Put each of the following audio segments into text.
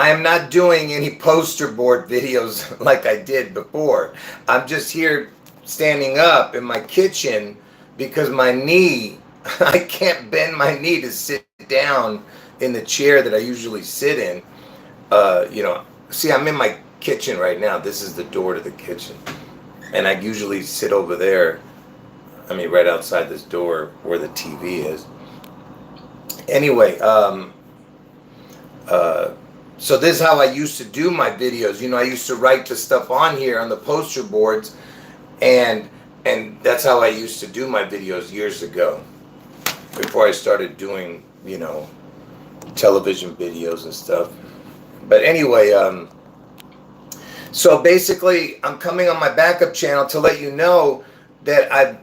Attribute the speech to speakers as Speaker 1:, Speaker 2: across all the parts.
Speaker 1: I am not doing any poster board videos like I did before. I'm just here standing up in my kitchen because my knee, I can't bend my knee to sit down in the chair that I usually sit in. See, I'm in my kitchen right now. This is the door to the kitchen. And I usually sit over there, I mean, right outside this door where the TV is. Anyway, so this is how I used to do my videos. I used to write the stuff on here on the poster boards, and that's how I used to do my videos years ago, before I started doing, television videos and stuff. But anyway, so basically, I'm coming on my backup channel to let you know that I've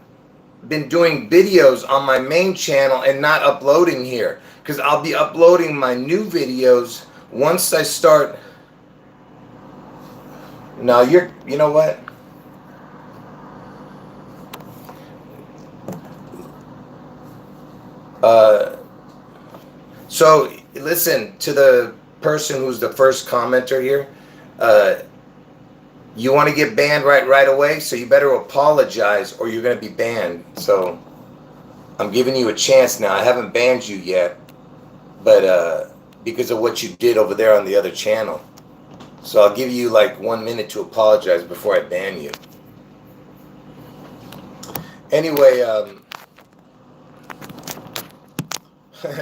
Speaker 1: been doing videos on my main channel and not uploading here, because I'll be uploading my new videos once I start. Now you know what? So listen to the person who's the first commenter here. You want to get banned right away, so you better apologize or you're going to be banned. So I'm giving you a chance now. I haven't banned you yet, but because of what you did over there on the other channel. So I'll give you like 1 minute to apologize before I ban you. Anyway,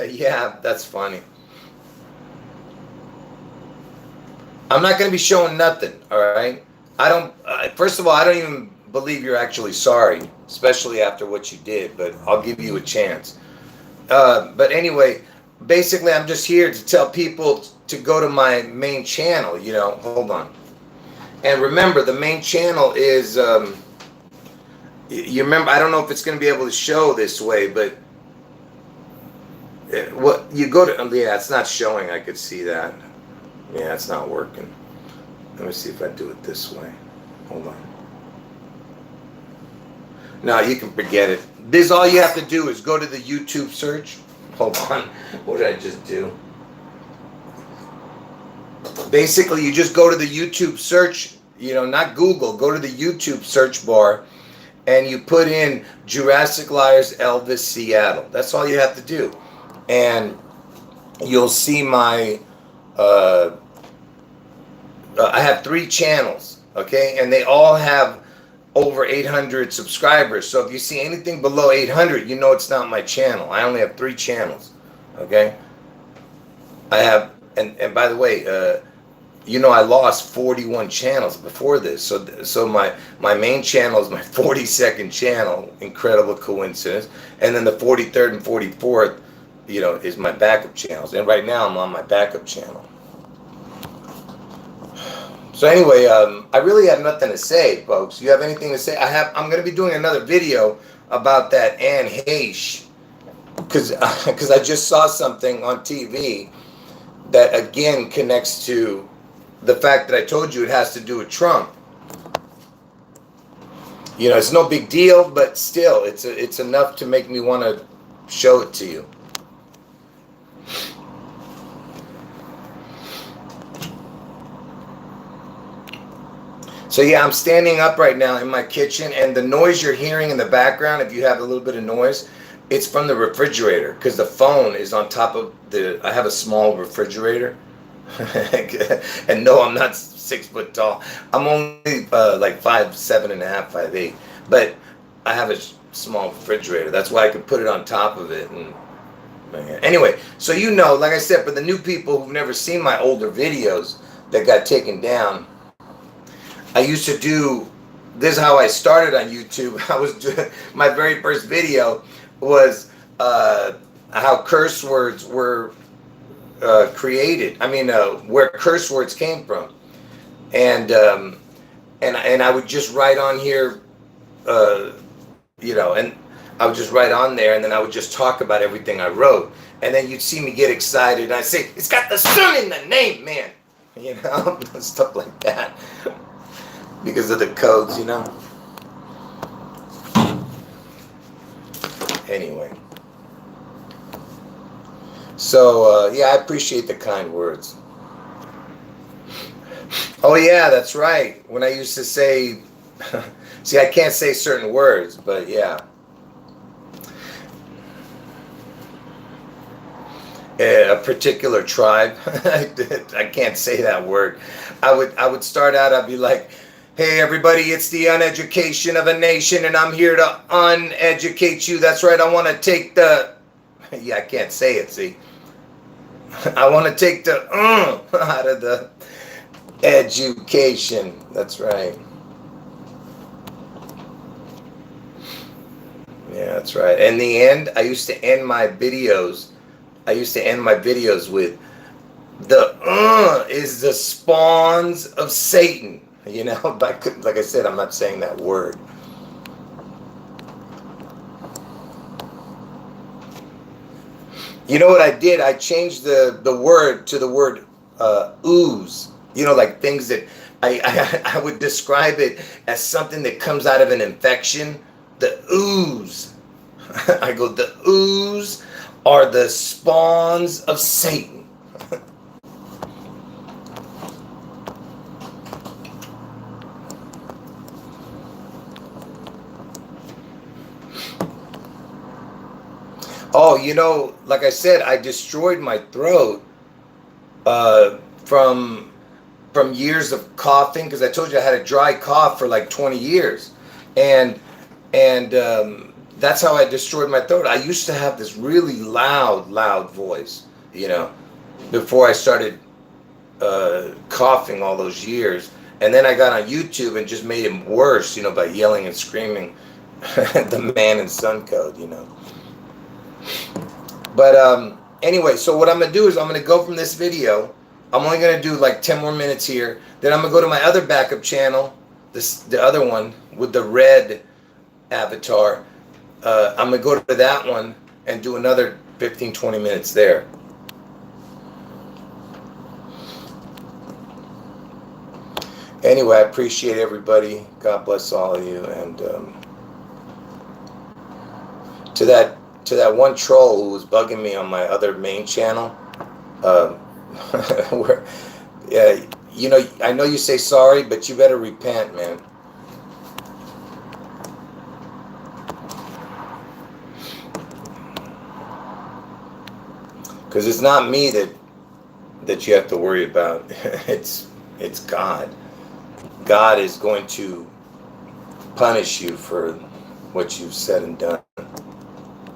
Speaker 1: yeah, that's funny. I'm not going to be showing nothing, all right? First of all, I don't even believe you're actually sorry, especially after what you did, but I'll give you a chance. But anyway, basically, I'm just here to tell people to go to my main channel, hold on. And remember, the main channel is, you remember, I don't know if it's going to be able to show this way, but what you go to, yeah, it's not showing. I could see that. Yeah, it's not working. Let me see if I do it this way. Hold on. No, you can forget it. This, all you have to do is go to the YouTube search. Hold on. What did I just do? Basically, you just go to the YouTube search, not Google. Go to the YouTube search bar, and you put in Jurassic Liars Elvis Seattle. That's all you have to do. And you'll see my, I have 3 channels, okay? And they all have over 800 subscribers. So if you see anything below 800, it's not my channel. I only have 3 channels, okay? I have, and by the way, I lost 41 channels before this. So my main channel is my 42nd channel, incredible coincidence. And then the 43rd and 44th, is my backup channels. And right now I'm on my backup channel. So anyway, I really have nothing to say, folks. You have anything to say? I'm going to be doing another video about that Anne Heche, because I just saw something on TV that again connects to the fact that I told you it has to do with Trump. It's no big deal, but still, it's enough to make me want to show it to you. So yeah, I'm standing up right now in my kitchen, and the noise you're hearing in the background, if you have a little bit of noise, it's from the refrigerator, because the phone is on top of I have a small refrigerator. And no, I'm not 6 foot tall. I'm only like 5'7.5", 5'8". But I have a small refrigerator. That's why I could put it on top of it. And anyway, so like I said, for the new people who've never seen my older videos that got taken down, I used to do, this is how I started on YouTube. My very first video was how curse words were created. I mean, where curse words came from. And I would just write on here, and I would just write on there, and then I would just talk about everything I wrote. And then you'd see me get excited, and I'd say, it's got the sun in the name, man. Stuff like that. Because of the codes, Anyway. So, yeah, I appreciate the kind words. Oh yeah, that's right. When I used to say, see, I can't say certain words, but yeah. A particular tribe. I can't say that word. I would start out. I'd be like, "Hey everybody, it's the uneducation of a nation, and I'm here to uneducate you." That's right. I want to take the. Yeah, I can't say it. See, I want to take the out of the education. That's right. Yeah, that's right. In the end, I used to end my videos. I used to end my videos with the is the spawns of Satan. You know, like I said, I'm not saying that word. You know what I did? I changed the word to the word ooze. You know, like things that I would describe it as something that comes out of an infection. The ooze. I go, the ooze are the spawns of Satan. Oh, you know, like I said, I destroyed my throat uh, from years of coughing, because I told you I had a dry cough for like 20 years, and that's how I destroyed my throat. I used to have this really loud voice, you know, before I started coughing all those years, and then I got on YouTube and just made it worse, you know, by yelling and screaming the man in sun code, you know. But anyway, so what I'm gonna do is I'm gonna go from this video. I'm only gonna do like 10 more minutes here. Then I'm gonna go to my other backup channel, the other one with the red avatar. I'm gonna go to that one and do another 15-20 minutes there. Anyway, I appreciate everybody. God bless all of you. And to that one troll who was bugging me on my other main channel, where, yeah, you know, I know you say sorry, but you better repent, man. Because it's not me that you have to worry about. It's God. God is going to punish you for what you've said and done.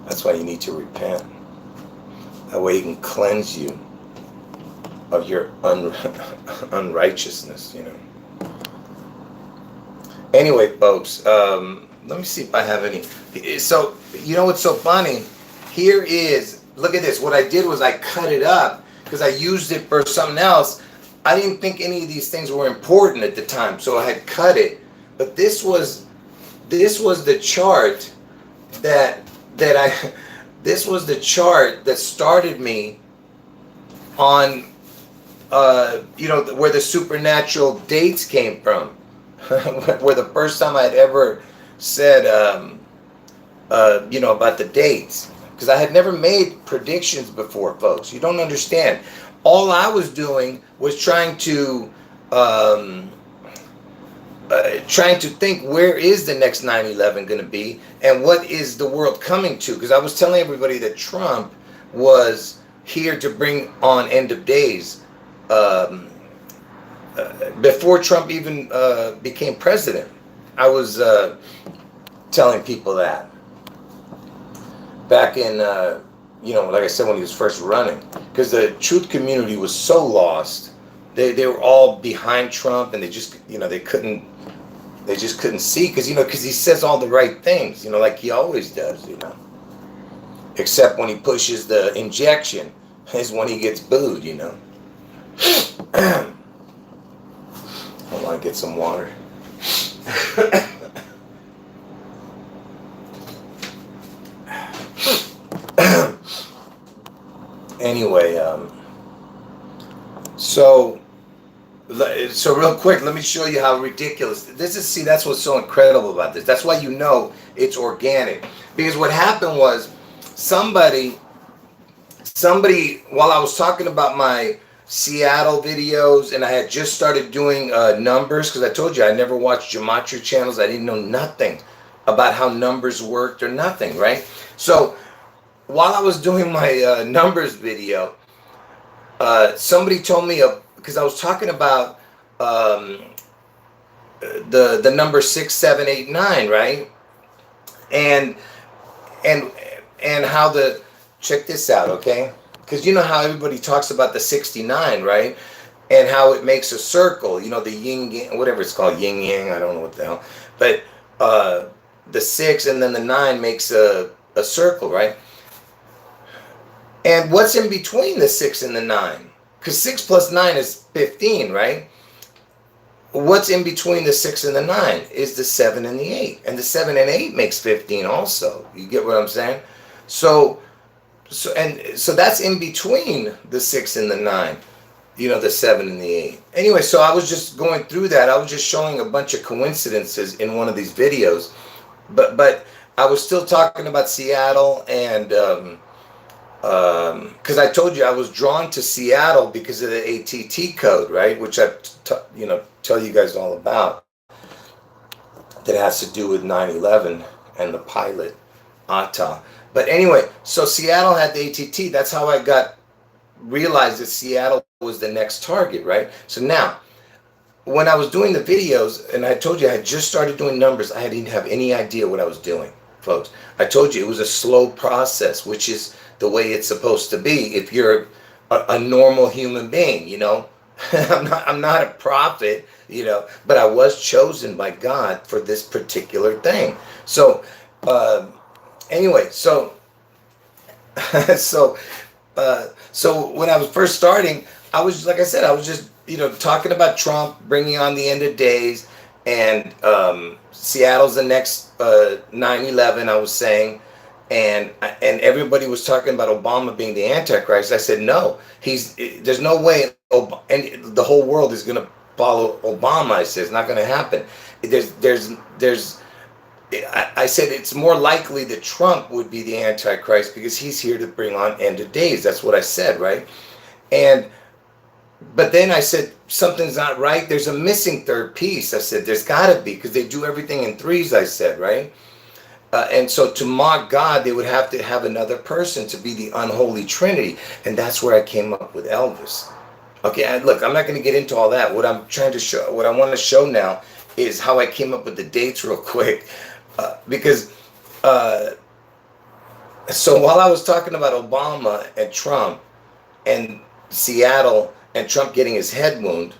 Speaker 1: That's why you need to repent. That way he can cleanse you of your unrighteousness, you know. Anyway, folks, let me see if I have any. So, you know what's so funny? Here is, look at this. What I did was I cut it up because I used it for something else. I didn't think any of these things were important at the time, so I had cut it. But this was the chart this was the chart that started me on you know, where the supernatural dates came from. Where the first time I'd ever said you know, about the dates, because I had never made predictions before, folks. You don't understand. All I was doing was trying to think, where is the next 9/11 going to be, and what is the world coming to? Because I was telling everybody that Trump was here to bring on end of days before Trump even became president. I was telling people that back in you know, like I said, when he was first running, because the truth community was so lost. They were all behind Trump, and they just, you know, they just couldn't see, because, you know, because he says all the right things, you know, like he always does, you know, except when he pushes the injection is when he gets booed, you know. I want to get some water. Anyway, so real quick, let me show you how ridiculous this is. See, that's what's so incredible about this. That's why you know it's organic. Because what happened was somebody, while I was talking about my Seattle videos, and I had just started doing numbers, because I told you I never watched gematria channels. I didn't know nothing about how numbers worked or nothing, right? So while I was doing my numbers video, somebody told me, because I was talking about um, the number 6789, right? And and and how the, check this out, okay? Because you know how everybody talks about the 69, right? And how it makes a circle, you know, the yin yang, whatever it's called, yin yang, I don't know what the hell. But the 6 and then the 9 makes a circle, right? And what's in between the 6 and the 9? Because 6 plus 9 is 15, right? What's in between the 6 and the 9 is the 7 and the 8. And the 7 and 8 makes 15 also. You get what I'm saying? So that's in between the 6 and the 9. You know, the 7 and the 8. Anyway, so I was just going through that. I was just showing a bunch of coincidences in one of these videos. But I was still talking about Seattle, and because I told you I was drawn to Seattle because of the ATT code, right? Which I tell you guys all about. That has to do with 9/11 and the pilot Atta. But anyway, so Seattle had the ATT. That's how I realized that Seattle was the next target, right? So now, when I was doing the videos, and I told you I had just started doing numbers, I didn't have any idea what I was doing, folks. I told you it was a slow process, which is the way it's supposed to be if you're a normal human being, you know. I'm not a prophet, you know, but I was chosen by God for this particular thing. So anyway, so when I was first starting, I was, like I said, I was just, talking about Trump bringing on the end of days, and Seattle's the next 9/11, I was saying, and everybody was talking about Obama being the Antichrist. I said, no, there's no way, and the whole world is going to follow Obama. I said, it's not going to happen. I said it's more likely that Trump would be the Antichrist because he's here to bring on end of days. That's what I said, right? But then I said, something's not right. There's a missing third piece. I said, there's got to be, because they do everything in threes, I said, right? And so to mock God, they would have to have another person to be the unholy trinity. And that's where I came up with Elvis. Okay, look, I'm not going to get into all that. What I'm trying to show, what I want to show now is how I came up with the dates real quick. Because so while I was talking about Obama and Trump and Seattle and Trump getting his head wound,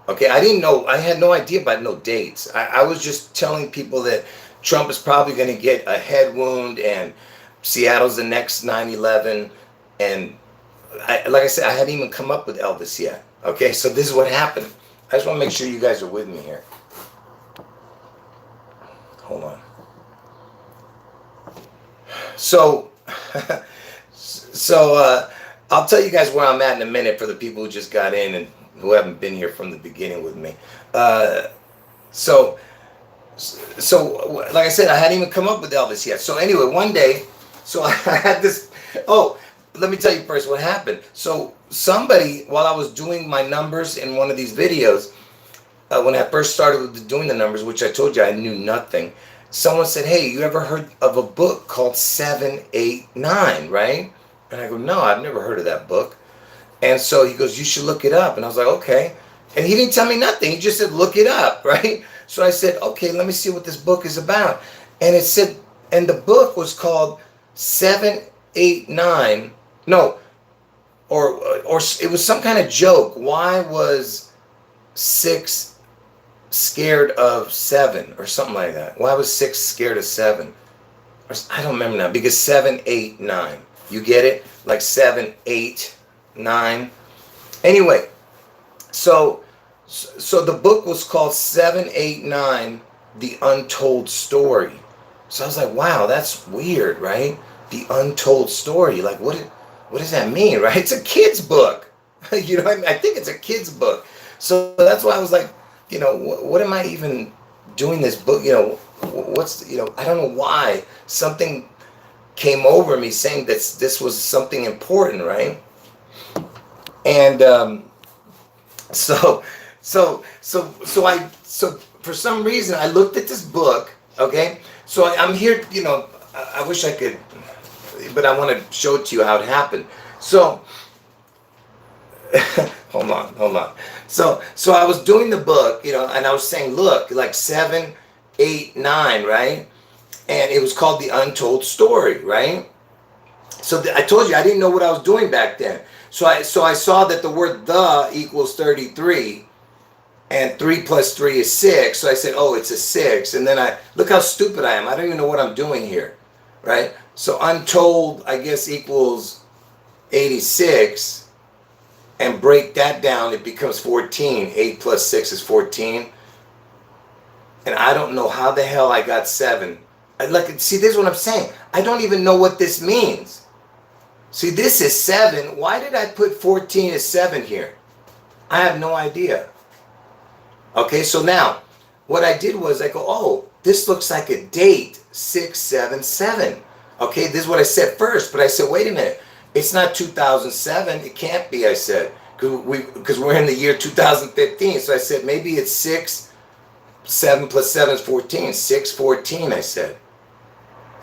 Speaker 1: okay, I didn't know, I had no idea about no dates. I was just telling people that Trump is probably going to get a head wound and Seattle's the next 9/11. And like I said, I hadn't even come up with Elvis yet. Okay, so this is what happened. I just want to make sure you guys are with me here. Hold on. So I'll tell you guys where I'm at in a minute for the people who just got in and who haven't been here from the beginning with me. So like I said, I hadn't even come up with Elvis yet. So anyway, one day, so I had this, let me tell you first what happened. So somebody, while I was doing my numbers in one of these videos, when I first started doing the numbers, which I told you I knew nothing, someone said, hey, you ever heard of a book called 789, right? And I go, no, I've never heard of that book. And so he goes, you should look it up. And I was like, okay. And he didn't tell me nothing. He just said, look it up, right? So I said, okay, let me see what this book is about. And it said, and the book was called 789, no, or it was some kind of joke. Why was 6 scared of 7 or something like that? Why was 6 scared of 7? I don't remember now, because 7, 8, 9. You get it? Like 7, 8, 9. Anyway, so the book was called 789, The Untold Story. So I was like, wow, that's weird, right? The Untold Story. Like, what does that mean, right? It's a kid's book. You know, I think it's a kid's book. So that's why I was like, what am I even doing this book? I don't know why. Something came over me saying that this was something important, right? And So, so for some reason I looked at this book. Okay, so I'm here. You know, I wish I could, but I want to show it to you how it happened. So, hold on. So I was doing the book, you know, and I was saying, look, like 7, 8, 9, right? And it was called The Untold Story, right? So I told you I didn't know what I was doing back then. So I saw that the word the equals 33, and 3 plus 3 is 6. So I said, oh, it's a 6. And then I look how stupid I am. I don't even know what I'm doing here, right? So untold, I guess, equals 86, and break that down, it becomes 14. 8 plus 6 is 14. And I don't know how the hell I got 7. See, this is what I'm saying. I don't even know what this means. See, this is 7. Why did I put 14 as 7 here? I have no idea. Okay, so now what I did was I go, oh, this looks like a date, 677. Okay, this is what I said first, but I said, wait a minute. It's not 2007. It can't be, I said, because we're in the year 2015. So I said, maybe it's 6, 7 plus 7 is 14. 614, I said.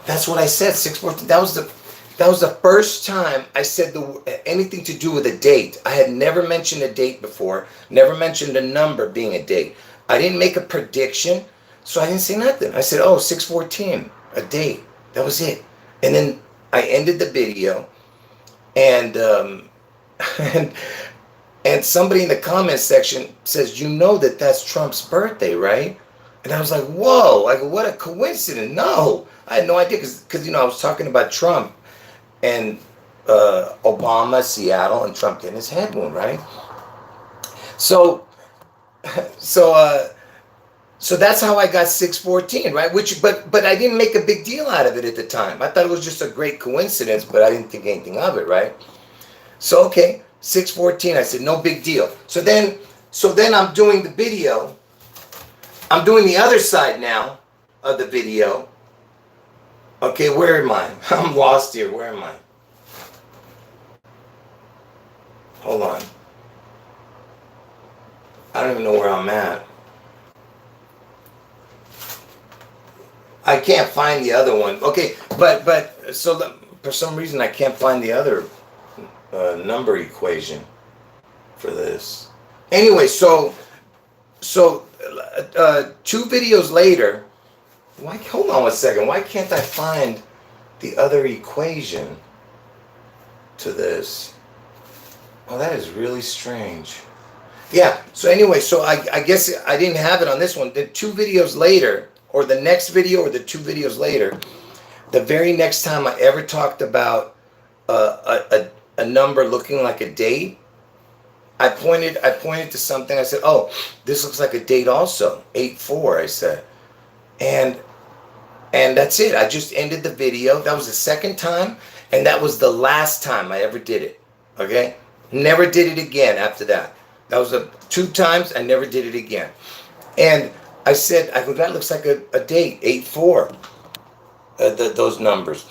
Speaker 1: That's what I said, 614. That was the first time I said anything to do with a date. I had never mentioned a date before, never mentioned a number being a date. I didn't make a prediction, so I didn't say nothing. I said, oh, 614, a date. That was it. And then I ended the video, and and somebody in the comment section says, you know that's Trump's birthday, right? And I was like, whoa, like, what a coincidence. No, I had no idea, because you know, I was talking about Trump and Obama, Seattle, and Trump getting his head wound, right? So that's how I got 614, right? But I didn't make a big deal out of it at the time. I thought it was just a great coincidence, but I didn't think anything of it, right? So okay, 614. I said no big deal. So then I'm doing the video. I'm doing the other side now of the video. Okay, where am I? I'm lost here. Where am I? Hold on. I don't even know where I'm at. I can't find the other one. Okay, but for some reason I can't find the other number equation for this. Anyway, so 2 videos later. Hold on one second. Why can't I find the other equation to this? Oh, that is really strange. Yeah, so anyway, so I guess I didn't have it on this one. The 2 videos later, or the next video, or the 2 videos later, the very next time I ever talked about a number looking like a date, I pointed to something. I said, oh, this looks like a date also, 8-4, I said. And that's it. I just ended the video. That was the second time, and that was the last time I ever did it. Okay? Never did it again after that. That was 2 times. I never did it again. And I said, I go, that looks like a date, 8-4, those numbers.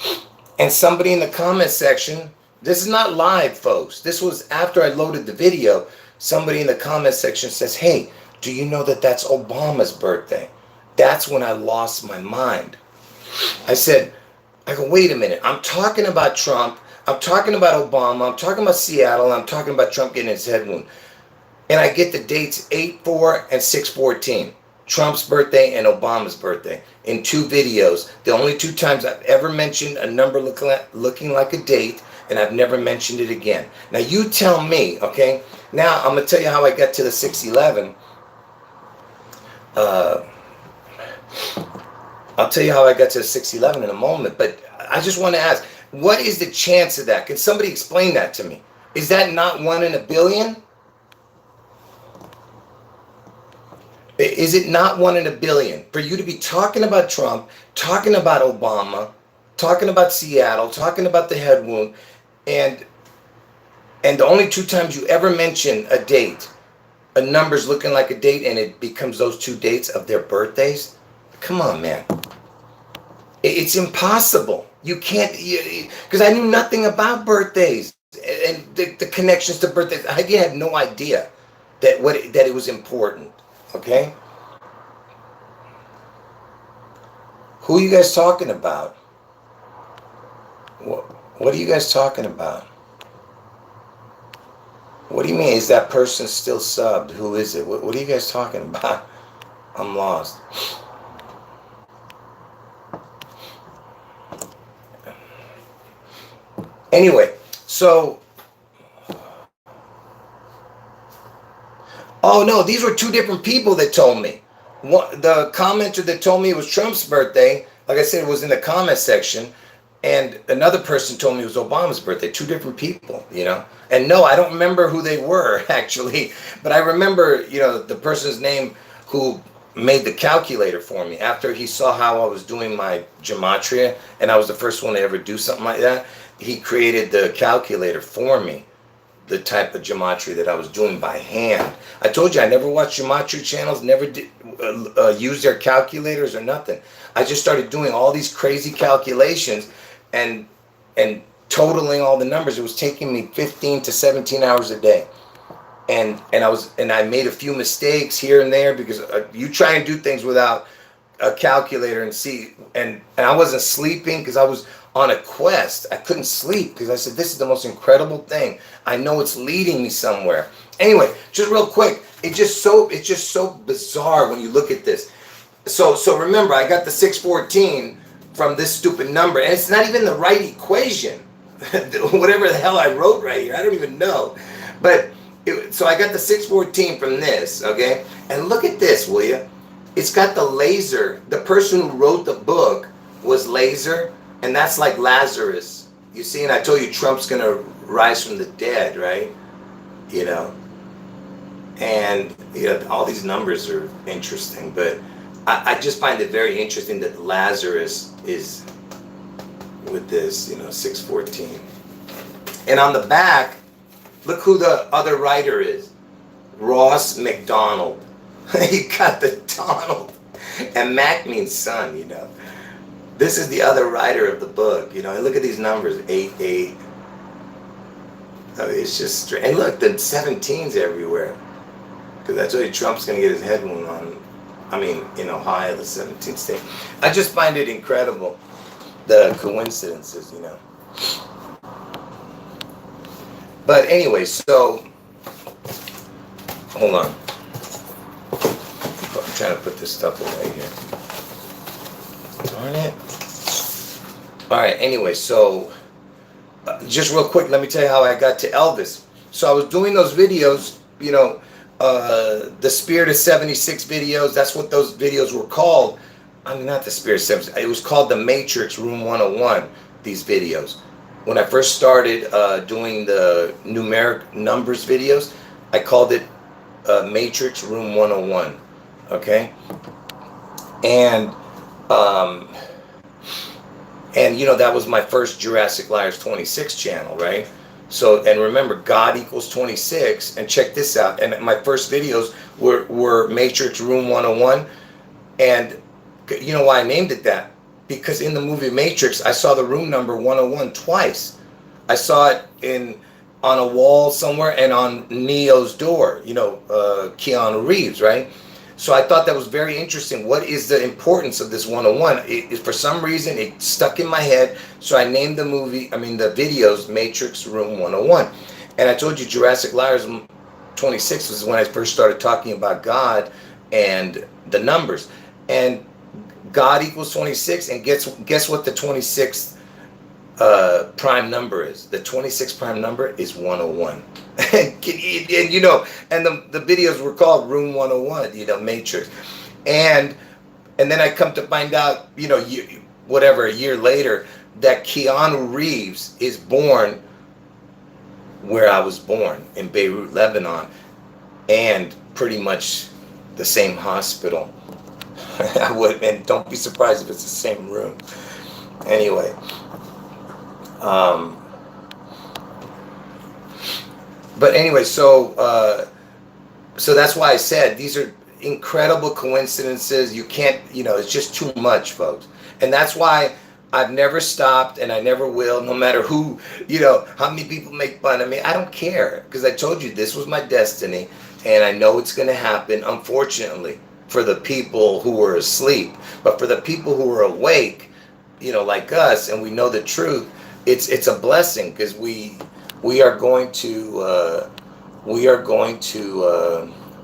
Speaker 1: And somebody in the comment section, this is not live, folks. This was after I loaded the video. Somebody in the comment section says, hey, do you know that that's Obama's birthday? That's when I lost my mind. I go, wait a minute. I'm talking about Trump. I'm talking about Obama. I'm talking about Seattle. I'm talking about Trump getting his head wound. And I get the dates 8-4 and 6-14. Trump's birthday and Obama's birthday in 2 videos. The only 2 times I've ever mentioned a number looking like a date, and I've never mentioned it again. Now you tell me, okay? Now I'm going to tell you how I got to the 611. I'll tell you how I got to 611 in a moment, but I just want to ask, what is the chance of that? Can somebody explain that to me? Is that not 1 in a billion? Is it not 1 in a billion for you to be talking about Trump, talking about Obama, talking about Seattle, talking about the head wound, and the only 2 times you ever mention a date, a number's looking like a date, and it becomes those 2 dates of their birthdays? Come on, man. It's impossible. You can't, because I knew nothing about birthdays and the connections to birthdays. I had no idea. that it was important. Okay? Who are you guys talking about? What are you guys talking about? What do you mean? Is that person still subbed? Who is it? What are you guys talking about? I'm lost. Anyway, so... Oh, no, these were two different people that told me. The commenter that told me it was Trump's birthday, like I said, it was in the comment section. And another person told me it was Obama's birthday. Two different people, you know. And no, I don't remember who they were, actually. But I remember, you know, the person's name who made the calculator for me. After he saw how I was doing my gematria, and I was the first one to ever do something like that, he created the calculator for me. The type of gematria that I was doing by hand. I told you I never watched gematria channels, never did use their calculators or nothing. I just started doing all these crazy calculations and totaling all the numbers. It was taking me 15 to 17 hours a day. And I made a few mistakes here and there because you try and do things without a calculator and see, and I wasn't sleeping because I was on a quest. I couldn't sleep because I said, this is the most incredible thing. I know it's leading me somewhere. Anyway, just real quick, it's just so bizarre when you look at this. So remember, I got the 614 from this stupid number, and it's not even the right equation. Whatever the hell I wrote right here, I don't even know. But so I got the 614 from this, okay? And look at this, will you? It's got the laser. The person who wrote the book was laser. And that's like Lazarus. You see, and I told you Trump's going to rise from the dead, right? You know. And, you know, all these numbers are interesting. But I just find it very interesting that Lazarus is with this, you know, 614. And on the back, look who the other writer is. Ross McDonald. You got the Donald. And Mac means son, you know. This is the other writer of the book, you know. And look at these numbers, 88. Oh, it's just strange. And look, the 17's everywhere. Because I told you Trump's going to get his head wound on, in Ohio, the 17th state. I just find it incredible, the coincidences, you know. But anyway, so, hold on. I'm trying to put this stuff away here. Darn it. Alright, anyway, so just real quick, let me tell you how I got to Elvis. So I was doing those videos, you know, the Spirit of 76 videos. That's what those videos were called. Not the Spirit of 76. It was called the Matrix Room 101, these videos. When I first started doing the numeric numbers videos, I called it Matrix Room 101. Okay? And you know, that was my first Jurassic Liars 26 channel, right? So, and remember, God equals 26, and check this out. And my first videos were Matrix Room 101, and you know why I named it that? Because in the movie Matrix, I saw the room number 101 twice. I saw it on a wall somewhere and on Neo's door, you know, Keanu Reeves, right? So I thought that was very interesting. What is the importance of this 101? For some reason, it stuck in my head. So I named the the videos Matrix Room 101. And I told you Jurassic Liars 26 was when I first started talking about God and the numbers. And God equals 26. And guess what the 26th prime number is? The 26th prime number is 101. And you know, and the videos were called Room 101, you know, Matrix. And then I come to find out, you know, a year later, that Keanu Reeves is born where I was born, in Beirut, Lebanon, and pretty much the same hospital. And don't be surprised if it's the same room. Anyway, but anyway, so that's why I said these are incredible coincidences. You can't, you know, it's just too much, folks. And that's why I've never stopped, and I never will, no matter who, you know, how many people make fun of me. I don't care, because I told you this was my destiny. And I know it's going to happen, unfortunately, for the people who are asleep. But for the people who are awake, you know, like us, and we know the truth, it's a blessing, because we are going to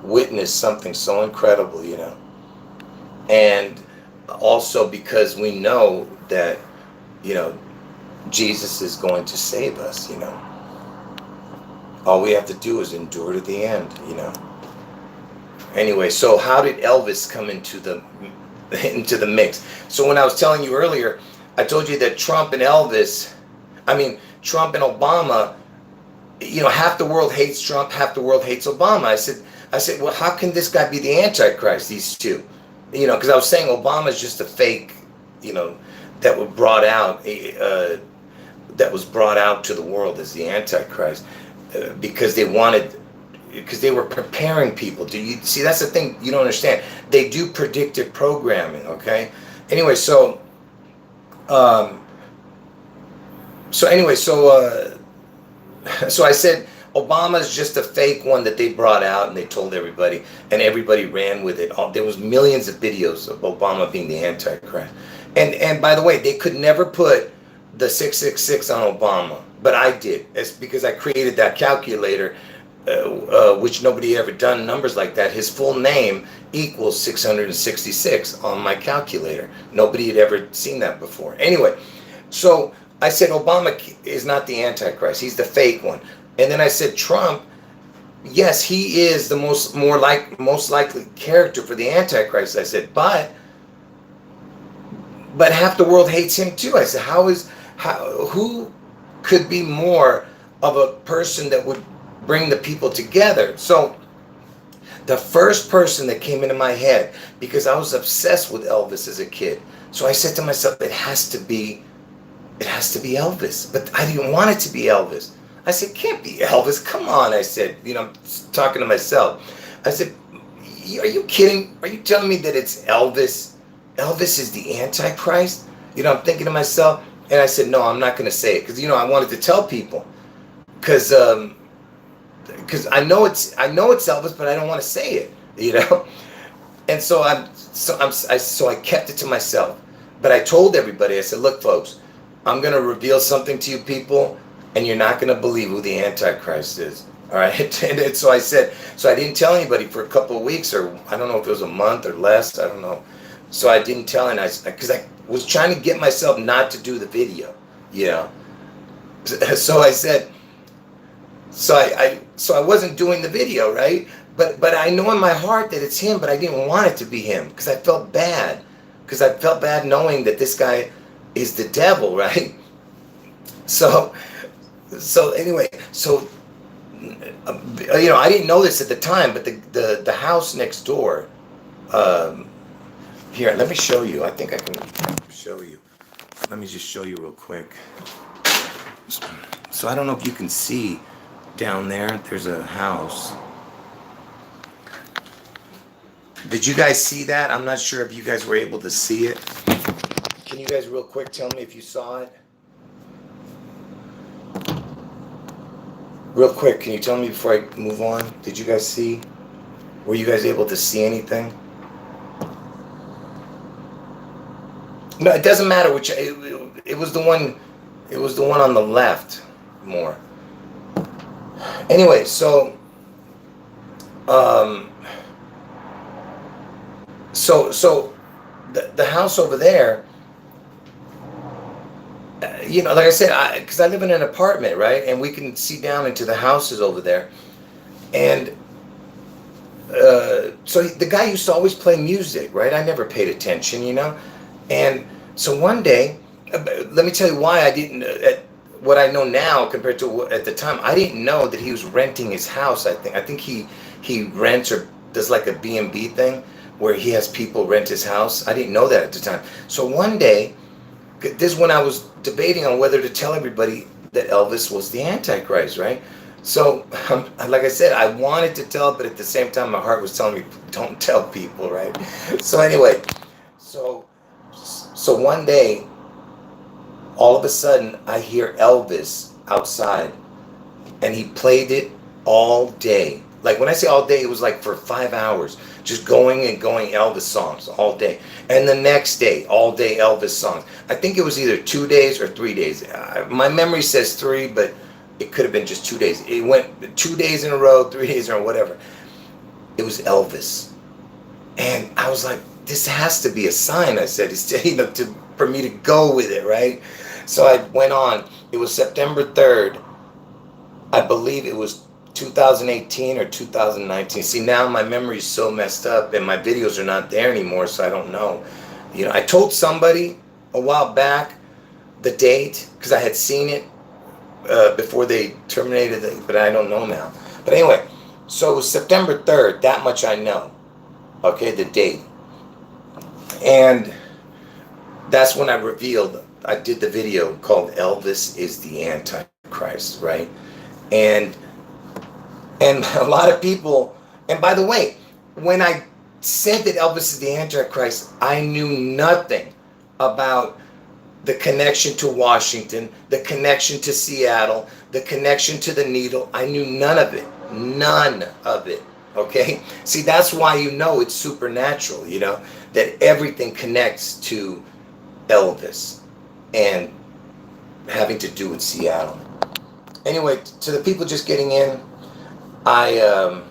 Speaker 1: witness something so incredible, you know. And also because we know that, you know, Jesus is going to save us, you know. All we have to do is endure to the end, you know. Anyway, so how did Elvis come into the mix? So when I was telling you earlier, I told you that Trump and Obama, you know, half the world hates Trump, half the world hates Obama. I said, well, how can this guy be the Antichrist, these two? You know, because I was saying Obama's just a fake, you know, that was brought out to the world as the Antichrist, because they were preparing people. Do you see? That's the thing you don't understand. They do predictive programming. Okay. Anyway, so I said Obama's just a fake one that they brought out and they told everybody, and everybody ran with it. There was millions of videos of Obama being the Antichrist. And by the way, they could never put the 666 on Obama, but I did. It's because I created that calculator, which nobody ever done numbers like that. His full name equals 666 on my calculator. Nobody had ever seen that before. Anyway, so I said Obama is not the Antichrist. He's the fake one. And then I said Trump, yes, he is the most likely character for the Antichrist. I said, but half the world hates him too. I said, who could be more of a person that would bring the people together? So the first person that came into my head, because I was obsessed with Elvis as a kid, so I said to myself, it has to be Elvis. But I didn't want it to be Elvis. I said, can't be Elvis. Come on, I said, you know, I'm talking to myself. I said, are you kidding? Are you telling me that it's Elvis? Elvis is the Antichrist? You know, I'm thinking to myself, and I said, no, I'm not going to say it, because, you know, I wanted to tell people, because I know it's Elvis, but I don't want to say it, you know. And so I kept it to myself, but I told everybody. I said, look, folks, I'm going to reveal something to you people, and you're not going to believe who the Antichrist is. All right. And so I said, so I didn't tell anybody for a couple of weeks, or I don't know if it was a month or less. I don't know. So I didn't tell, and because I was trying to get myself not to do the video, you know. So I said, so I wasn't doing the video, right? But I know in my heart that it's him, but I didn't want it to be him, because I felt bad. Because I felt bad knowing that this guy is the devil, right? So anyway, so you know, I didn't know this at the time, but the house next door, here, let me show you. I think I can show you. Let me just show you real quick. So I don't know if you can see down there, there's a house. Did you guys see that? I'm not sure if you guys were able to see it. Can you guys real quick tell me if you saw it? Real quick, can you tell me before I move on? Did you guys see? Were you guys able to see anything? No, it doesn't matter which. It was the one. It was the one on the left more. Anyway, so the house over there, you know, like I said, because I live in an apartment, right, and we can see down into the houses over there, and so the guy used to always play music, right? I never paid attention, you know, and so one day, let me tell you why I didn't. What I know now compared to at the time, I didn't know that he was renting his house. I think he rents or does like a B&B thing where he has people rent his house. I didn't know that at the time. So one day, this is when I was debating on whether to tell everybody that Elvis was the Antichrist, right? So, like I said, I wanted to tell, but at the same time, my heart was telling me, don't tell people, right? So anyway, so one day, all of a sudden, I hear Elvis outside, and he played it all day. Like when I say all day, it was like for 5 hours, just going and going Elvis songs all day. And the next day, all day Elvis songs. I think it was either 2 days or 3 days. My memory says 3, but it could have been just 2 days. It went 2 days in a row, 3 days or whatever. It was Elvis. And I was like, this has to be a sign, I said, for me to go with it, right? So I went on. It was September 3rd. I believe it was 2018 or 2019. See, now my memory is so messed up and my videos are not there anymore, so I don't know. I told somebody a while back the date because I had seen it before they terminated it, but I don't know now. But anyway, so it was September 3rd. That much I know. Okay, the date. And that's when I did the video called Elvis is the Antichrist, right? And a lot of people, and by the way, when I said that Elvis is the Antichrist, I knew nothing about the connection to Washington, the connection to Seattle, the connection to the needle. I knew none of it. None of it. Okay? See, that's why it's supernatural, that everything connects to Elvis and having to do with Seattle. Anyway, to the people just getting in, I'll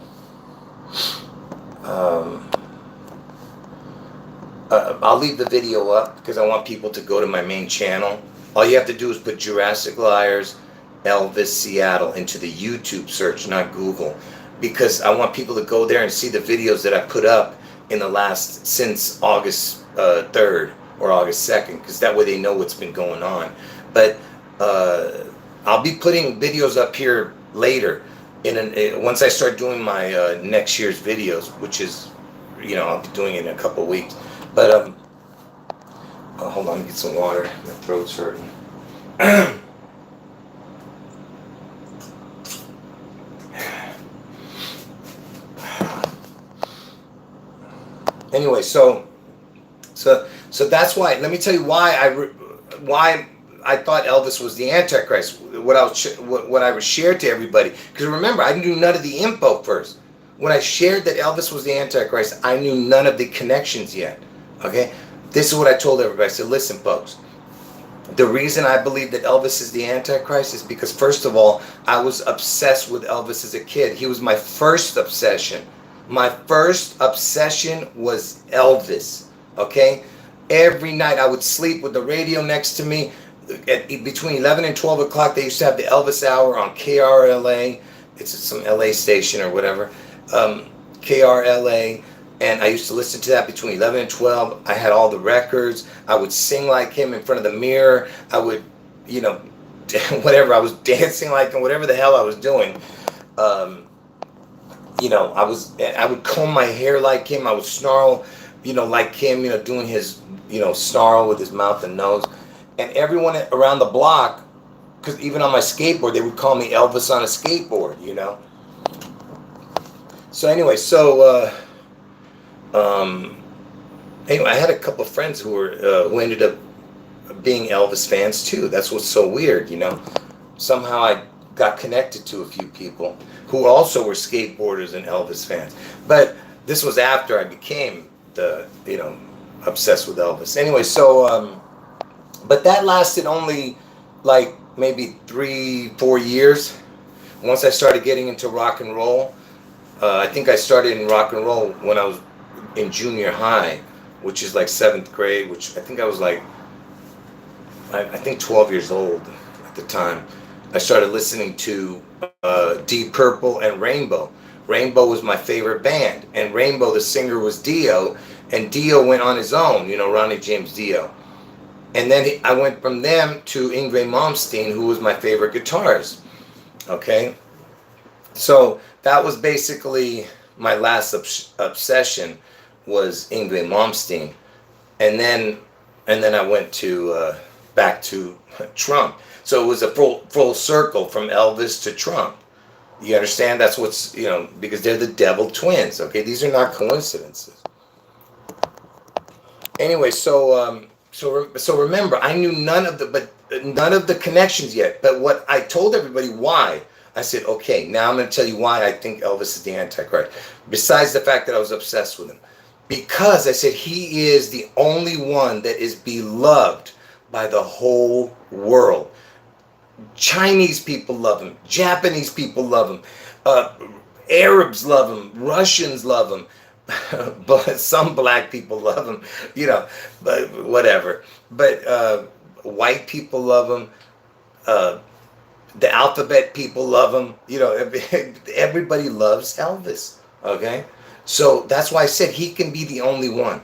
Speaker 1: leave the video up because I want people to go to my main channel. All you have to do is put Jurassic Liars, Elvis, Seattle into the YouTube search, not Google, because I want people to go there and see the videos that I put up since August 3rd or August 2nd, because that way they know what's been going on. But I'll be putting videos up here later once I start doing my next year's videos, which is, I'll be doing it in a couple of weeks. But hold on, get some water. My throat's hurting. Anyway, so that's why. Let me tell you why I thought Elvis was the Antichrist. What I was shared to everybody. Because remember, I knew none of the info first. When I shared that Elvis was the Antichrist, I knew none of the connections yet. Okay? This is what I told everybody. I said, listen, folks. The reason I believe that Elvis is the Antichrist is because, first of all, I was obsessed with Elvis as a kid. He was my first obsession. My first obsession was Elvis. Okay? Every night I would sleep with the radio next to me. Between 11 and 12 o'clock, they used to have the Elvis Hour on KRLA. It's some LA station or whatever. KRLA. And I used to listen to that between 11 and 12. I had all the records. I would sing like him in front of the mirror. I would, whatever. I was dancing like him, whatever the hell I was doing. I would comb my hair like him. I would snarl, like him, doing his, snarl with his mouth and nose. And everyone around the block, because even on my skateboard, they would call me Elvis on a skateboard, So anyway, anyway, I had a couple of friends who ended up being Elvis fans too. That's what's so weird, Somehow I got connected to a few people who also were skateboarders and Elvis fans. But this was after I became obsessed with Elvis. Anyway, but that lasted only like maybe 3-4 years. Once I started getting into rock and roll, I think I started in rock and roll when I was in junior high, which is like 7th grade, which I think I was like, I think 12 years old at the time. I started listening to Deep Purple and Rainbow. Rainbow was my favorite band, and Rainbow, the singer, was Dio, and Dio went on his own, Ronnie James Dio. And then I went from them to Yngwie Malmsteen, who was my favorite guitarist. Okay? So that was basically my last obsession, was Yngwie Malmsteen. And then I went to back to Trump. So it was a full circle from Elvis to Trump. You understand? That's what's, because they're the devil twins. Okay? These are not coincidences. Anyway, so remember, I knew none of the connections yet. But what I told everybody why I said, okay, now I'm going to tell you why I think Elvis is the Antichrist. Besides the fact that I was obsessed with him. Because I said he is the only one that is beloved by the whole world. Chinese people love him. Japanese people love him. Arabs love him. Russians love him. But some black people love him. You know, but whatever. But white people love him. The alphabet people love him. You know, everybody loves Elvis. Okay? So that's why I said he can be the only one.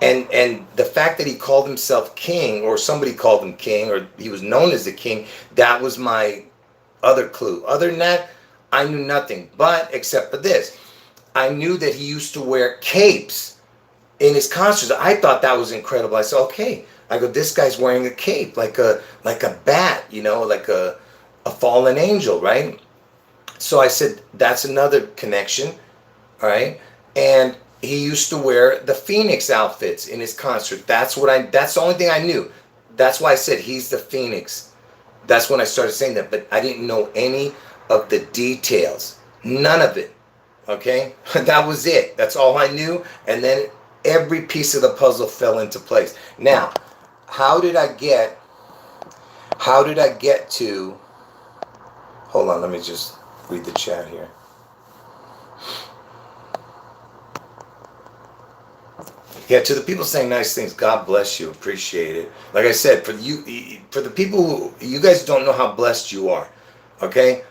Speaker 1: And the fact that he called himself king, or somebody called him king, or he was known as the king, that was my other clue. Other than that, I knew nothing. But except for this, I knew that he used to wear capes in his concerts. I thought that was incredible. I said, okay. I go, this guy's wearing a cape, like a bat, you know, like a fallen angel, right? So I said, that's another connection. All right. And he used to wear the Phoenix outfits in his concert. That's the only thing I knew. That's why I said he's the Phoenix. That's when I started saying that, but I didn't know any of the details. None of it. Okay? That was it. That's all I knew. And then every piece of the puzzle fell into place. Now, how did I get to, hold on, let me just read the chat here. Yeah, to the people saying nice things, God bless you, appreciate it. Like I said, for the people who, you guys don't know how blessed you are, okay?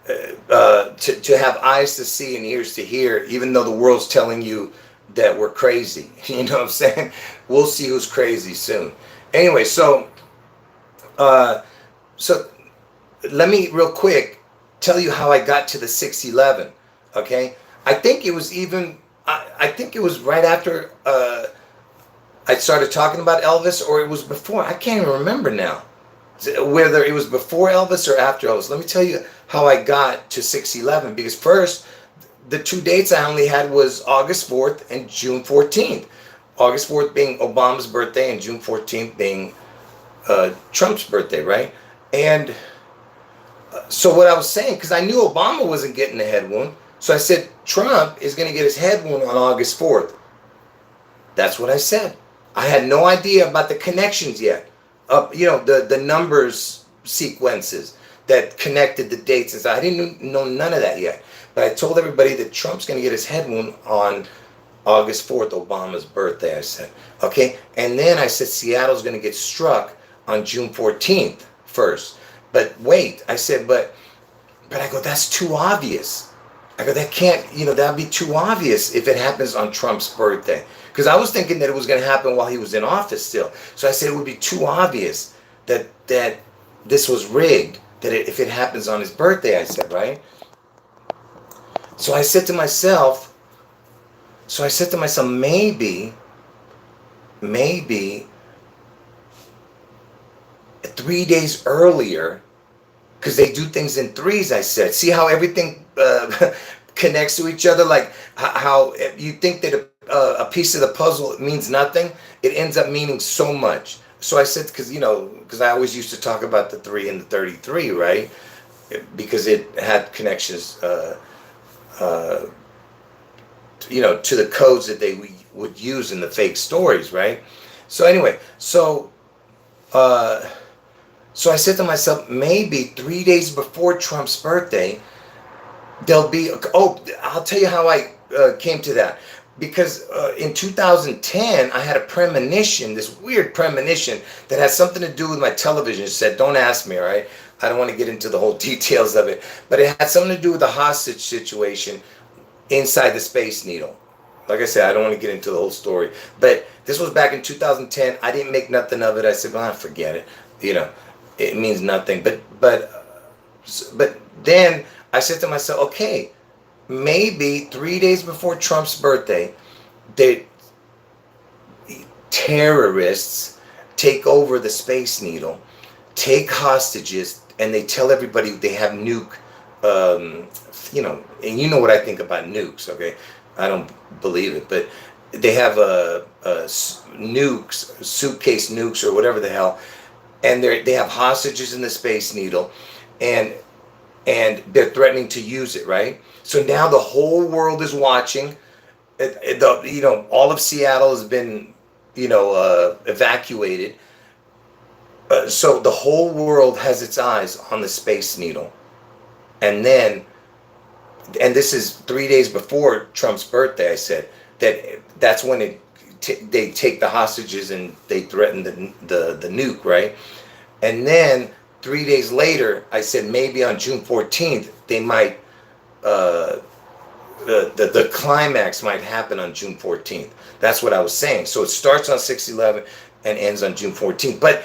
Speaker 1: To have eyes to see and ears to hear, even though the world's telling you that we're crazy. You know what I'm saying? We'll see who's crazy soon. Anyway, so let me real quick tell you how I got to the 611, okay? I think it was even, I think it was right after I started talking about Elvis, or it was before. I can't even remember now whether it was before Elvis or after Elvis. Let me tell you how I got to 611, because first, the two dates I only had was August 4th and June 14th. August 4th being Obama's birthday and June 14th being Trump's birthday, right? And so what I was saying, because I knew Obama wasn't getting a head wound, so I said Trump is going to get his head wound on August 4th. That's what I said. I had no idea about the connections yet. You know, the numbers sequences that connected the dates and stuff. I didn't know none of that yet. But I told everybody that Trump's going to get his head wound on August 4th, Obama's birthday, I said. Okay? And then I said Seattle's going to get struck on June 14th first. But wait, I said, but I go, that's too obvious. I go, that can't, you know, that'd be too obvious if it happens on Trump's birthday. Because I was thinking that it was going to happen while he was in office still. So I said it would be too obvious that this was rigged, that if it happens on his birthday, I said, right? So I said to myself, maybe 3 days earlier, because they do things in threes, I said. See how everything connects to each other? Like how you think that a piece of the puzzle means nothing, it ends up meaning so much. So I said, because I always used to talk about the 3 and the 33, right? Because it had connections, to the codes that they would use in the fake stories, right? So anyway, so I said to myself, maybe 3 days before Trump's birthday, there'll be, I'll tell you how I came to that. Because in 2010, I had a premonition, this weird premonition that had something to do with my television. It said, don't ask me, all right? I don't want to get into the whole details of it. But it had something to do with the hostage situation inside the Space Needle. Like I said, I don't want to get into the whole story. But this was back in 2010. I didn't make nothing of it. I said, well, forget it. It means nothing. But then I said to myself, okay, maybe 3 days before Trump's birthday, the terrorists take over the Space Needle, take hostages, and they tell everybody they have nuke, and you know what I think about nukes, okay? I don't believe it, but they have nukes, suitcase nukes, or whatever the hell, and they have hostages in the Space Needle, and and they're threatening to use it, right? So now the whole world is watching. All of Seattle has been, evacuated. So the whole world has its eyes on the Space Needle. And this is 3 days before Trump's birthday. I said that's when they take the hostages and they threaten the nuke, right? And then 3 days later, I said maybe on June 14th they might the climax might happen on June 14th. That's what I was saying. So it starts on 6/11 and ends on June 14th. But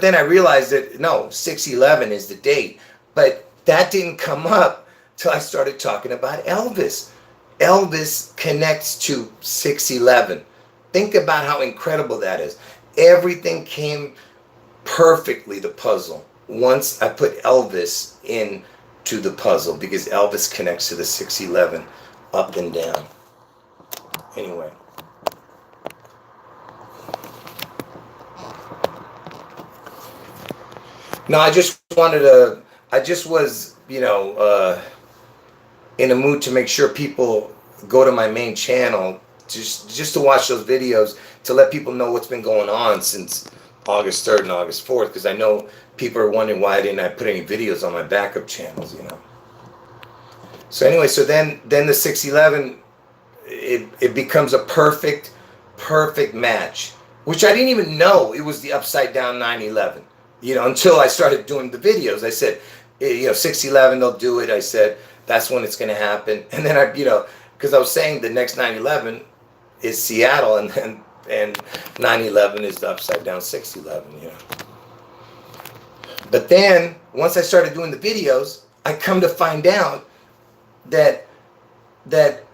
Speaker 1: then I realized that no, 6/11 is the date. But that didn't come up till I started talking about Elvis. Elvis connects to 6/11. Think about how incredible that is. Everything came perfectly, the puzzle, once I put Elvis into the puzzle, because Elvis connects to the 6/11 up and down. Anyway. No, I just was, in a mood to make sure people go to my main channel just to watch those videos, to let people know what's been going on since August 3rd and August 4th, because I know people are wondering why didn't I put any videos on my backup channels, So anyway, so then the 6/11, it becomes a perfect match, which I didn't even know it was the upside down 9/11. Until I started doing the videos. I said, 6/11, they'll do it. I said, that's when it's going to happen. And then because I was saying the next 9/11 is Seattle, and 9/11 is the upside down 6/11, But then, once I started doing the videos, I come to find out that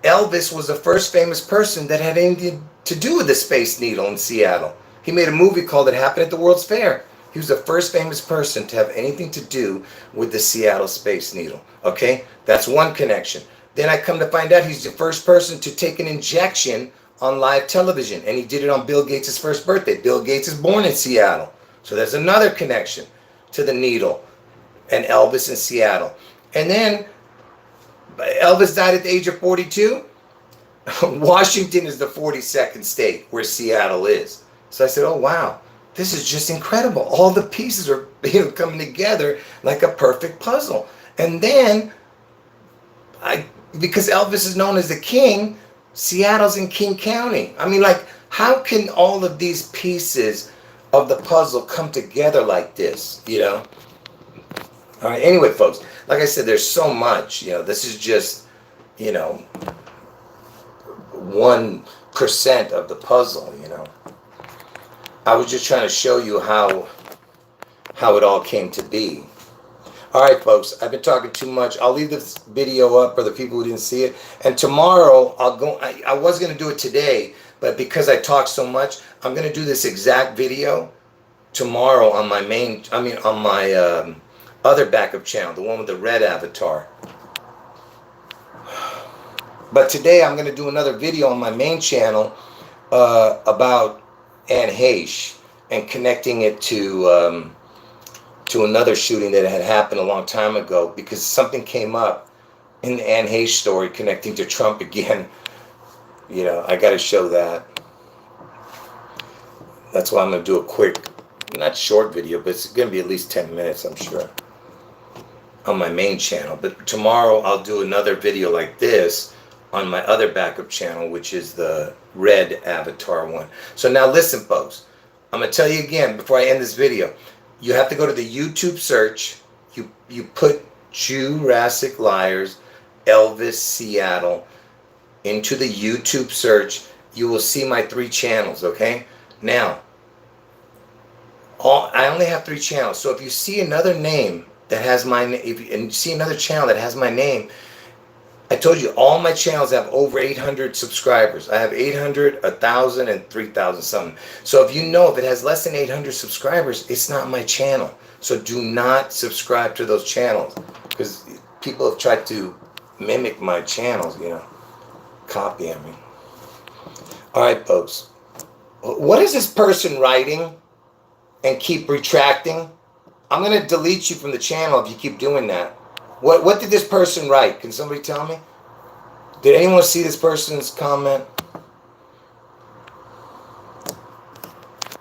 Speaker 1: Elvis was the first famous person that had anything to do with the Space Needle in Seattle. He made a movie called It Happened at the World's Fair. He was the first famous person to have anything to do with the Seattle Space Needle. Okay? That's one connection. Then I come to find out he's the first person to take an injection on live television, and he did it on Bill Gates' first birthday. Bill Gates is born in Seattle. So there's another connection to the needle and Elvis in Seattle. And then Elvis died at the age of 42. Washington is the 42nd state where Seattle is. So I said, oh, wow. This is just incredible. All the pieces are coming together like a perfect puzzle. And then, because Elvis is known as the king, Seattle's in King County. I mean, how can all of these pieces of the puzzle come together like this, All right, anyway, folks, like I said, there's so much, this is just, 1% of the puzzle, I was just trying to show you how it all came to be. All right, folks, I've been talking too much. I'll leave this video up for the people who didn't see it. And tomorrow, I was going to do it today, but because I talked so much, I'm going to do this exact video tomorrow on my other backup channel, the one with the red avatar. But today, I'm going to do another video on my main channel about Anne Heche and connecting it to another shooting that had happened a long time ago, because something came up in the Anne Heche story connecting to Trump again. I got to show that. That's why I'm going to do a quick, not short video, but it's going to be at least 10 minutes, I'm sure, on my main channel. But tomorrow I'll do another video like this on my other backup channel, which is the red avatar one. So now listen, folks, I'm going to tell you again before I end this video. You have to go to the YouTube search. You put JEWrassic Liars Elvis Seattle into the YouTube search. You will see my 3 channels, okay? Now, I only have 3 channels. So if you see another name that has my name, and you see another channel that has my name, I told you all my channels have over 800 subscribers. I have 800, 1,000, and 3,000 something. So if if it has less than 800 subscribers, it's not my channel. So do not subscribe to those channels, because people have tried to mimic my channels, copying me. All right, folks. What is this person writing and keep retracting? I'm going to delete you from the channel if you keep doing that. What did this person write? Can somebody tell me? Did anyone see this person's comment?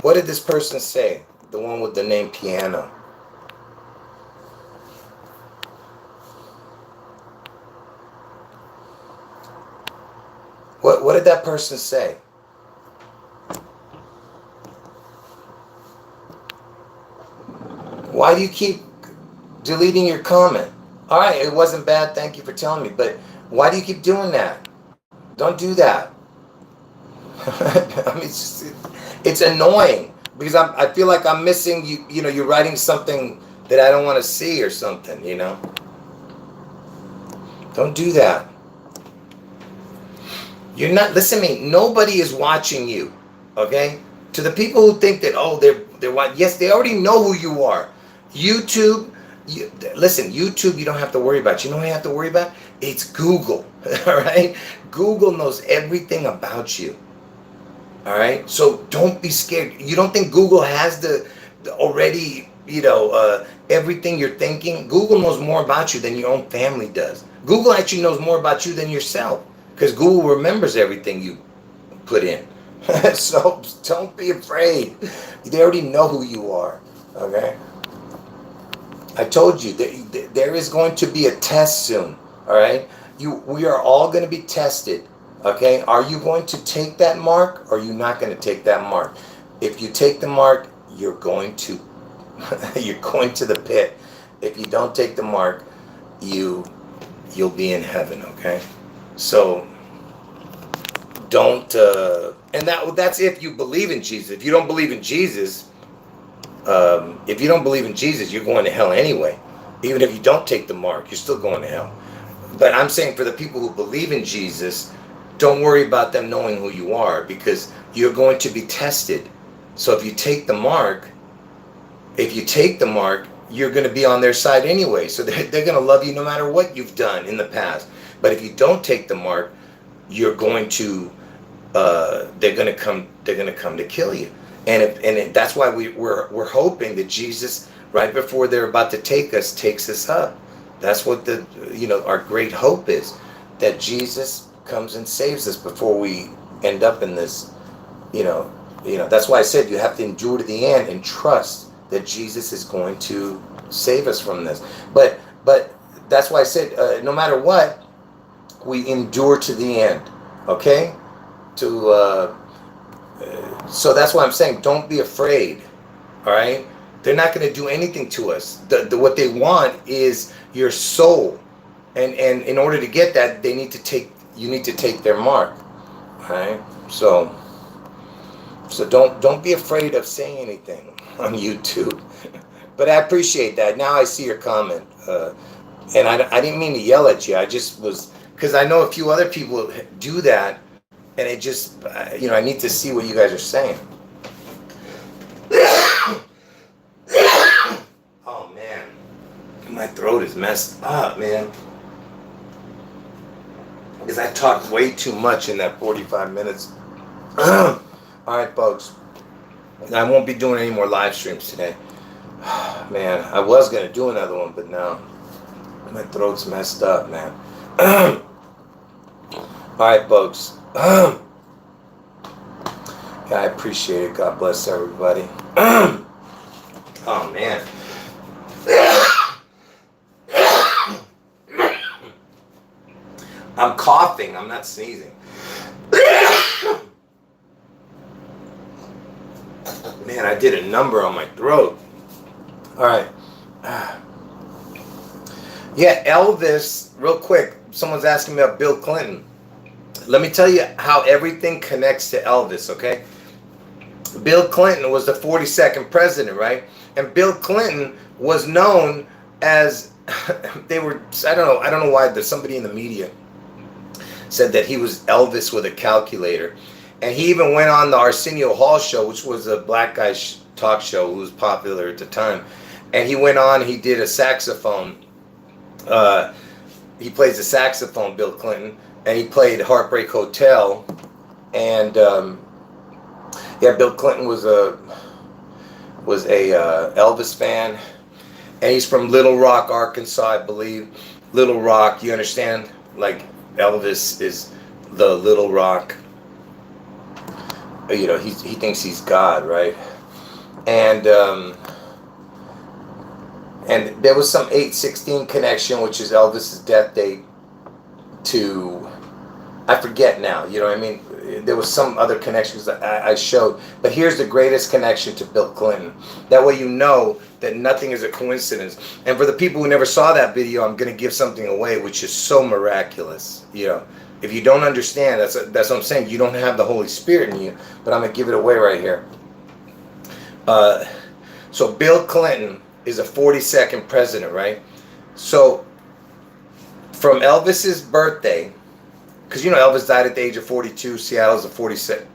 Speaker 1: What did this person say? The one with the name Piano. What did that person say? Why do you keep deleting your comment? All right, it wasn't bad. Thank you for telling me. But why do you keep doing that? Don't do that. I mean, it's annoying because I feel like I'm missing you. You know, you're writing something that I don't want to see or something. You know, don't do that. You're not. Listen to me. Nobody is watching you. Okay. To the people who think that they're watching. Yes, they already know who you are. YouTube. Listen, YouTube, you don't have to worry about. You know what you have to worry about? It's Google. All right. Google knows everything about you. All right, so don't be scared. You don't think Google has the already, everything you're thinking? Google knows more about you than your own family does. Google actually knows more about you than yourself because Google remembers everything you put in. So don't be afraid. They already know who you are. Okay. I told you that there is going to be a test soon. All right. We are all going to be tested. Okay, are you going to take that mark or are you not going to take that mark? If you take the mark, you're going to the pit. If you don't take the mark, you'll be in heaven, okay? So don't and that's if you believe in Jesus. If you don't believe in Jesus, you're going to hell anyway. Even if you don't take the mark, you're still going to hell. But I'm saying for the people who believe in Jesus, don't worry about them knowing who you are because you're going to be tested. So if you take the mark, you're going to be on their side anyway. So they're going to love you no matter what you've done in the past. But if you don't take the mark, you're going to they're going to come to kill you. And that's why we're hoping that Jesus, right before they're about to takes us up. That's what our great hope is, that Jesus comes and saves us before we end up in this, that's why I said you have to endure to the end and trust that Jesus is going to save us from this. But that's why I said no matter what, we endure to the end. Okay? So that's why I'm saying don't be afraid. All right? They're not going to do anything to us. What they want is your soul, and in order to get that, you need to take their mark. All right? So don't be afraid of saying anything on YouTube. But I appreciate that. Now I see your comment, and I didn't mean to yell at you. I just was, because I know a few other people do that, and it just I need to see what you guys are saying. Oh man, my throat is messed up, man. Because I talked way too much in that 45 minutes. All right, folks. I won't be doing any more live streams today. Man, I was going to do another one, but no. My throat's messed up, man. All right, folks. Yeah, I appreciate it. God bless everybody. Oh, man. I'm coughing. I'm not sneezing. Man, I did a number on my throat. All right. Yeah, Elvis, real quick. Someone's asking me about Bill Clinton. Let me tell you how everything connects to Elvis, okay? Bill Clinton was the 42nd president, right? And Bill Clinton was known as, I don't know why there's somebody in the media said that he was Elvis with a calculator. And he even went on the Arsenio Hall show, which was a black guy talk show who was popular at the time. And he went on, he did a saxophone. He plays the saxophone, Bill Clinton. And he played Heartbreak Hotel. And yeah, Bill Clinton was a Elvis fan. And he's from Little Rock, Arkansas, I believe. Little Rock, you understand? Like Elvis is the Little Rock. You know, he thinks he's God, right? And there was some 8/16 connection, which is Elvis's death date, to, I forget now, you know what I mean? There was some other connections that I showed. But here's the greatest connection to Bill Clinton. That way you know that nothing is a coincidence. And for the people who never saw that video, I'm going to give something away, which is so miraculous. You know, if you don't understand, that's what I'm saying. You don't have the Holy Spirit in you. But I'm going to give it away right here. So Bill Clinton is a 42nd president, right? So from Elvis's birthday, because you know Elvis died at the age of 42, Seattle's a 42nd.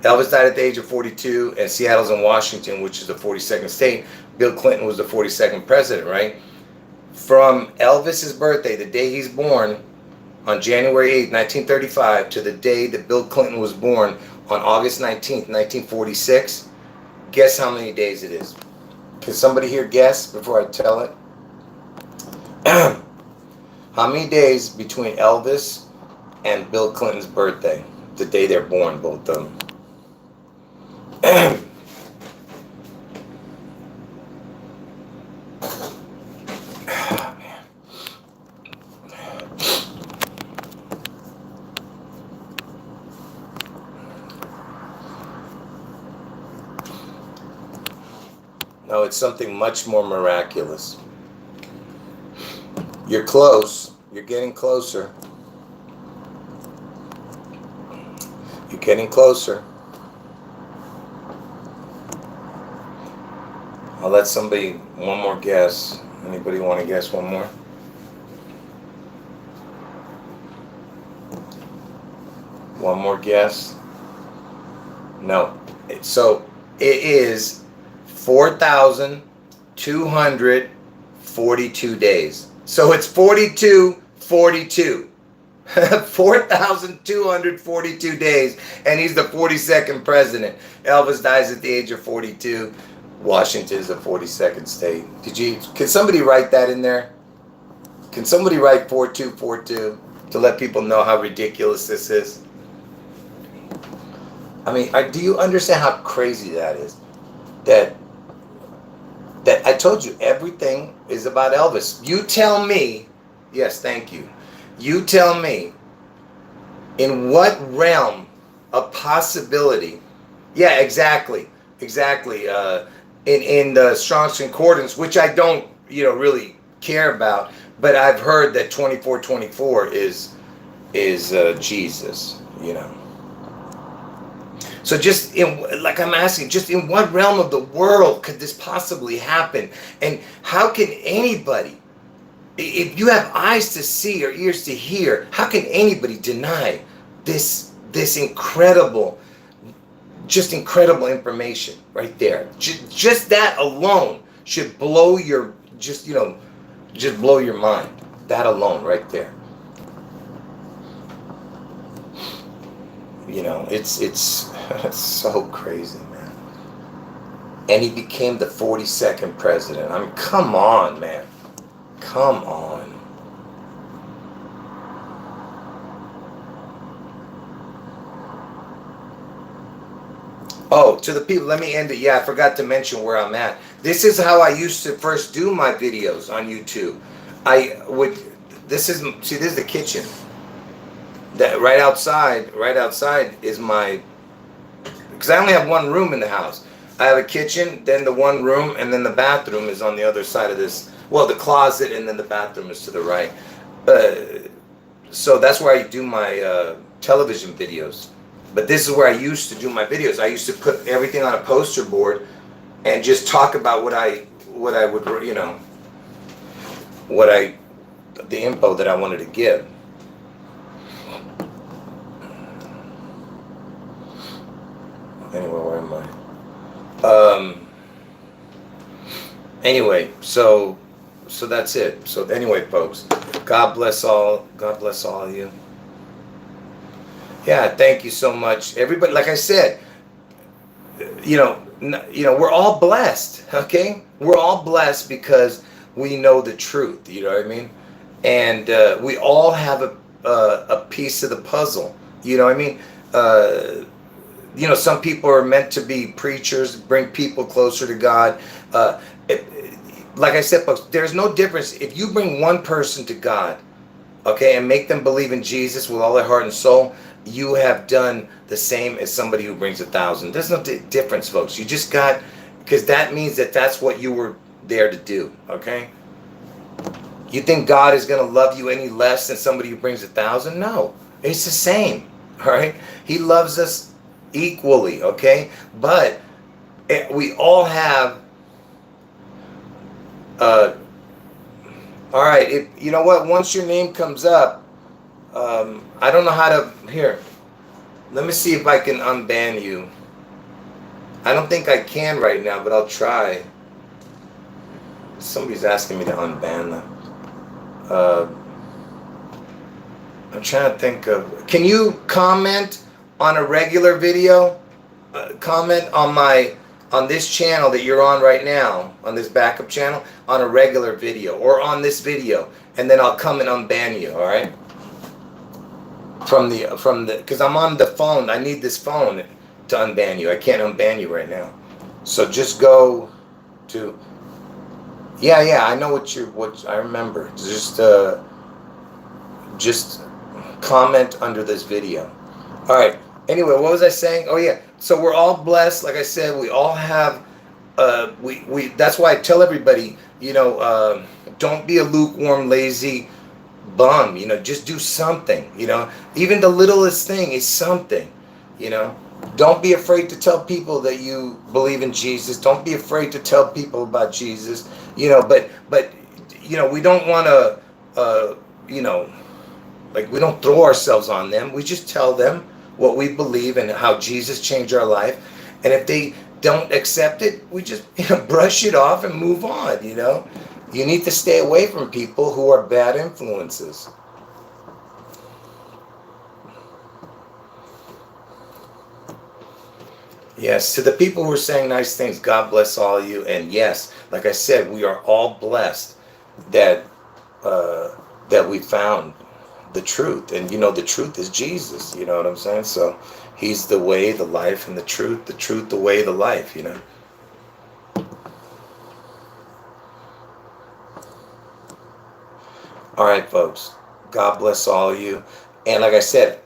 Speaker 1: Elvis died at the age of 42, and Seattle's in Washington, which is the 42nd state. Bill Clinton was the 42nd president, right? From Elvis's birthday, the day he's born, on January 8th, 1935, to the day that Bill Clinton was born, on August 19th, 1946, guess how many days it is? Can somebody here guess before I tell it? How many days between Elvis and Bill Clinton's birthday, the day they're born, both of them? No, it's something much more miraculous. You're close. You're getting closer. You're getting closer. I'll let somebody, one more guess. Anybody want to guess one more? One more guess? No. So it is 4,242 days. So it's 4242. 4,242 days, and he's the 42nd president. Elvis dies at the age of 42. Washington is the 42nd state. Can somebody write that in there? Can somebody write 4242 to let people know how ridiculous this is? I mean, do you understand how crazy that is? That I told you everything is about Elvis. You tell me, yes, thank you. You tell me, in what realm of possibility, yeah, exactly, in the Strong's Concordance, which I don't, really care about, but I've heard that 2424 is Jesus, So just I'm asking, just in what realm of the world could this possibly happen? And how can anybody, if you have eyes to see or ears to hear, how can anybody deny this incredible, just incredible information right there? Just that alone should blow your, just blow your mind. That alone right there. It's so crazy, man. And he became the 42nd president. I mean, come on, man. Come on. Oh, to the people, let me end it. Yeah, I forgot to mention where I'm at. This is how I used to first do my videos on YouTube. This is the kitchen. That right outside is my, because I only have one room in the house. I have a kitchen, then the one room, and then the bathroom is on the other side of this. Well, the closet, and then the bathroom is to the right. So that's where I do my television videos. But this is where I used to do my videos. I used to put everything on a poster board and just talk about the info that I wanted to give. Anyway, where am I? Anyway, so that's it. So anyway, folks, God bless all of you. Yeah, thank you so much, everybody. Like I said, we're all blessed. Okay, we're all blessed because we know the truth. You know what I mean? And we all have a piece of the puzzle. You know what I mean? Some people are meant to be preachers, bring people closer to God. Uh, it, like I said, folks, there's no difference if you bring one person to God, okay, and make them believe in Jesus with all their heart and soul. You have done the same as somebody who brings 1,000. There's no difference, folks. You just got, because that means that that's what you were there to do. Okay. You think God is going to love you any less than somebody who brings 1,000? No, it's the same. All right. He loves us equally. Okay. But we all have, all right. You know what? Once your name comes up, I don't know how to, here, let me see if I can unban you. I don't think I can right now, but I'll try. Somebody's asking me to unban them. I'm trying to think of, can you comment on a regular video? Comment on this channel that you're on right now, on this backup channel, on a regular video, or on this video, and then I'll come and unban you, all right? From the, because I'm on the phone. I need this phone to unban you. I can't unban you right now. So just go to, yeah, I know what I remember. Just comment under this video. All right. Anyway, what was I saying? Oh yeah. So we're all blessed. Like I said, we all have, we that's why I tell everybody, don't be a lukewarm, lazy bum. Just do something. Even the littlest thing is something. Don't be afraid to tell people that you believe in Jesus. Don't be afraid to tell people about Jesus. But we don't want to, like, we don't throw ourselves on them. We just tell them what we believe and how Jesus changed our life. And if they don't accept it, we just brush it off and move on. You need to stay away from people who are bad influences. Yes, to the people who are saying nice things, God bless all of you. And yes, like I said, we are all blessed that we found the truth. And the truth is Jesus. You know what I'm saying? So he's the way, the life, and the truth, the way, the life, All right, folks. God bless all of you. And like I said,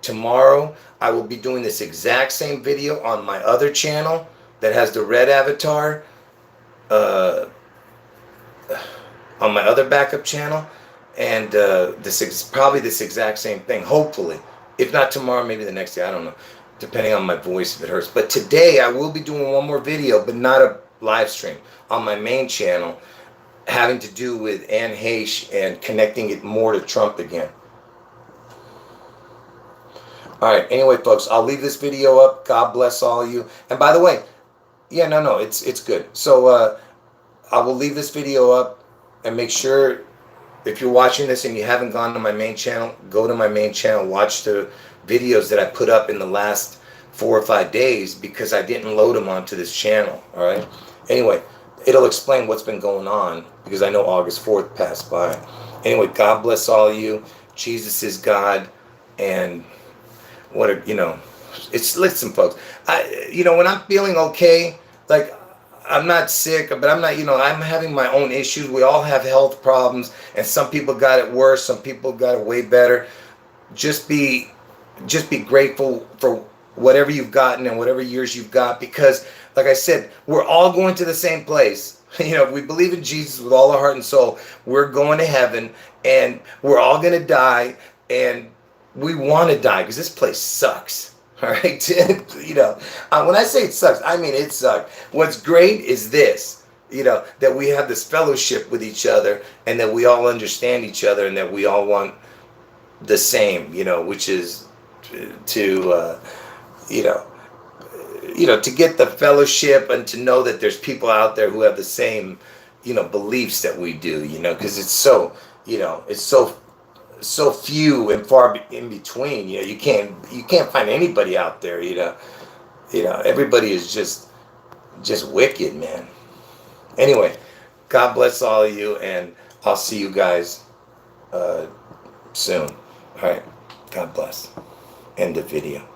Speaker 1: tomorrow I will be doing this exact same video on my other channel that has the red avatar, on my other backup channel. And this is probably this exact same thing, hopefully. If not tomorrow, maybe the next day. I don't know, depending on my voice if it hurts. But today I will be doing one more video, but not a live stream, on my main channel, having to do with Anne Heche and connecting it more to Trump again. All right. Anyway, folks, I'll leave this video up. God bless all of you. And by the way, yeah, no, it's good. So I will leave this video up, and make sure, if you're watching this and you haven't gone to my main channel, go to my main channel, watch the videos that I put up in the last 4 or 5 days, because I didn't load them onto this channel. All right. Anyway, it'll explain what's been going on, because I know August 4th passed by. Anyway, God bless all of you. Jesus is God. And listen, folks, when I'm feeling okay, like, I'm not sick, but I'm not, I'm having my own issues. We all have health problems, and some people got it worse. Some people got it way better. Just be grateful for whatever you've gotten and whatever years you've got, because like I said, we're all going to the same place. If we believe in Jesus with all our heart and soul, we're going to heaven, and we're all going to die, and we want to die because this place sucks. All right. When I say it sucks, I mean it sucks. What's great is this, that we have this fellowship with each other, and that we all understand each other, and that we all want the same, which is to get the fellowship, and to know that there's people out there who have the same, beliefs that we do, because it's so, it's so few and far in between. You can't find anybody out there, You know, everybody is just wicked, man. Anyway, God bless all of you, and I'll see you guys soon. All right. God bless. End of video.